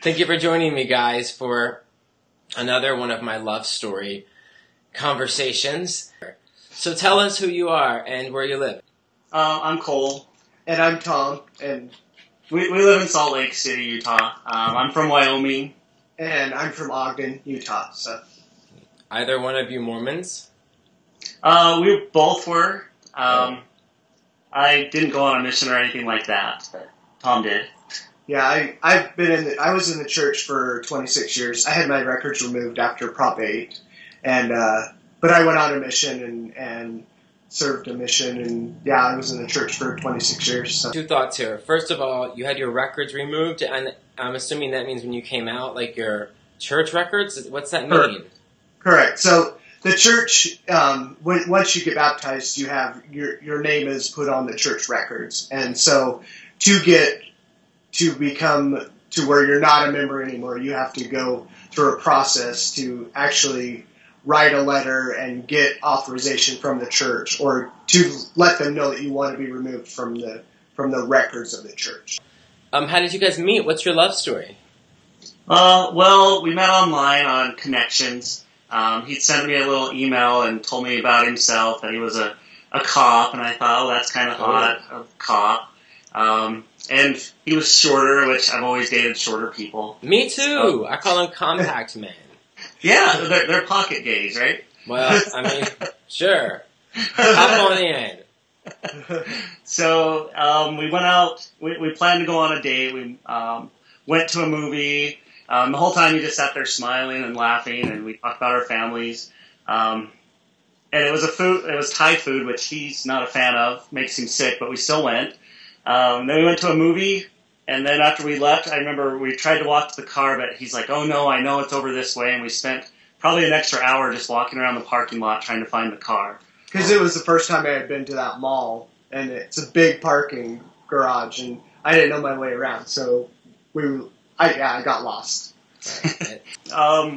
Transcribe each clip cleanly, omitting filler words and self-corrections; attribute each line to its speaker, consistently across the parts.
Speaker 1: Thank you for joining me, guys, for another one of my love story conversations. So tell us who you are and where you live.
Speaker 2: I'm Cole.
Speaker 3: And I'm Tom, and
Speaker 2: we live in Salt Lake City, Utah. I'm from Wyoming.
Speaker 3: And I'm from Ogden, Utah. So,
Speaker 1: Either one of you Mormons?
Speaker 2: We both were. I didn't go on a mission or anything like that, but Tom did.
Speaker 3: Yeah, I was in the church for 26 years. I had my records removed after Prop 8, but I went on a mission and served a mission, and yeah, I was in the church for 26 years. So.
Speaker 1: Two thoughts here. First of all, you had your records removed, and I'm assuming that means when you came out, like your church records? What's that mean?
Speaker 3: Correct. So the church, once you get baptized, you have your name is put on the church records, and so to become to where you're not a member anymore, you have to go through a process to actually write a letter and get authorization from the church, or to let them know that you want to be removed from the records of the church.
Speaker 1: How did you guys meet? What's your love story?
Speaker 2: Well, we met online on Connections. He'd sent me a little email and told me about himself, that he was a cop, and I thought, oh, that's kind of hot, a cop. And he was shorter, which I've always dated shorter people.
Speaker 1: Me too. I call them compact men.
Speaker 2: Yeah, they're pocket gays, right?
Speaker 1: Well, I mean, sure. Hop on in.
Speaker 2: So we went out. We planned to go on a date. We went to a movie. The whole time he just sat there smiling and laughing, and we talked about our families. And it was Thai food, which he's not a fan of, makes him sick, but we still went. Then we went to a movie, and then after we left, I remember we tried to walk to the car, but he's like, oh no, I know it's over this way, and we spent probably an extra hour just walking around the parking lot trying to find the car.
Speaker 3: Because it was the first time I had been to that mall, and it's a big parking garage, and I didn't know my way around, so I got lost.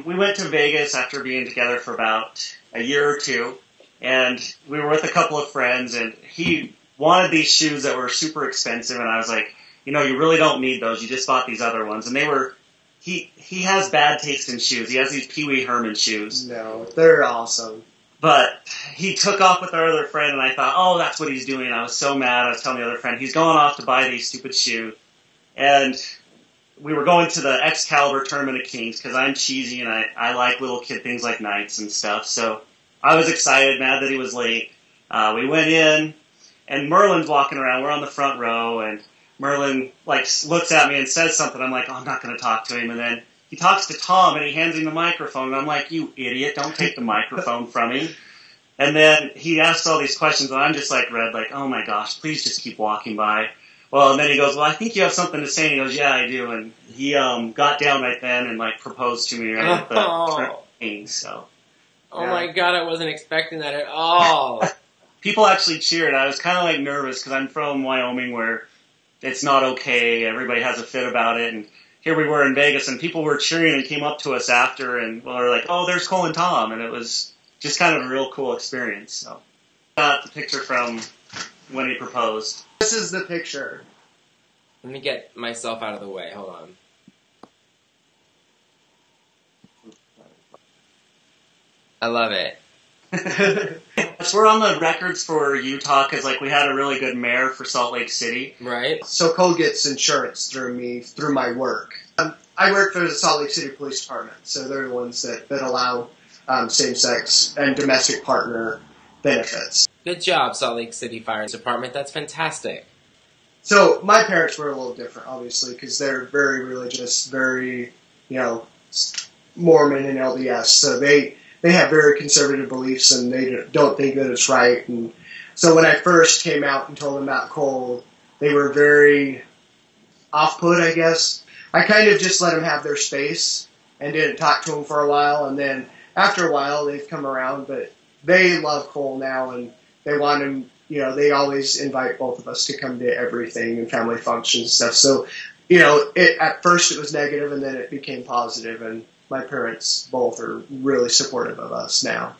Speaker 2: We went to Vegas after being together for about a year or two, and we were with a couple of friends, and he wanted these shoes that were super expensive, and I was like, you really don't need those. You just bought these other ones, and they were. He has bad taste in shoes. He has these Pee Wee Herman shoes.
Speaker 3: No, they're awesome.
Speaker 2: But he took off with our other friend, and I thought, oh, that's what he's doing. I was so mad. I was telling the other friend, he's going off to buy these stupid shoes. And we were going to the Excalibur Tournament of Kings, because I'm cheesy, and I like little kid things like knights and stuff. So I was excited, mad that he was late. We went in, and Merlin's walking around. We're on the front row, and Merlin looks at me and says something. I'm like, oh, I'm not going to talk to him. And then he talks to Tom, and he hands him the microphone. And I'm like, you idiot, don't take the microphone from me. And then he asks all these questions, and I'm just red, oh my gosh, please just keep walking by. Well, and then he goes, well, I think you have something to say. And he goes, yeah, I do. And he got down right then and proposed to me right at the ring. So,
Speaker 1: oh my God, I wasn't expecting that at all.
Speaker 2: People actually cheered. I was kind of nervous because I'm from Wyoming, where it's not okay. Everybody has a fit about it. And here we were in Vegas, and people were cheering and came up to us after and were like, oh, there's Cole and Tom. And it was just kind of a real cool experience. So, got the picture from when he proposed.
Speaker 3: This is the picture.
Speaker 1: Let me get myself out of the way. Hold on. I love it.
Speaker 2: So we're on the records for Utah because we had a really good mayor for Salt Lake City.
Speaker 1: Right.
Speaker 3: So Cole gets insurance through my work. I work for the Salt Lake City Police Department, so they're the ones that allow same-sex and domestic partner benefits.
Speaker 1: Good job, Salt Lake City Fire Department. That's fantastic.
Speaker 3: So my parents were a little different, obviously, because they're very religious, very, Mormon and LDS. So they have very conservative beliefs, and they don't think that it's right. And so when I first came out and told them about Cole, they were very off-put, I guess. I kind of just let them have their space and didn't talk to them for a while. And then after a while, they've come around, but they love Cole now, and they want him, they always invite both of us to come to everything and family functions and stuff. So, at first it was negative, and then it became positive, and my parents both are really supportive of us now.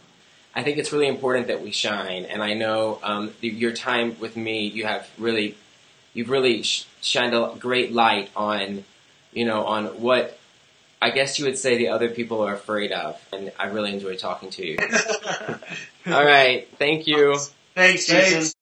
Speaker 1: I think it's really important that we shine, and I know your time with me, you've really shined a great light on on what I guess you would say the other people are afraid of. And I really enjoy talking to you. All right. Thank you.
Speaker 2: Thanks, Jason.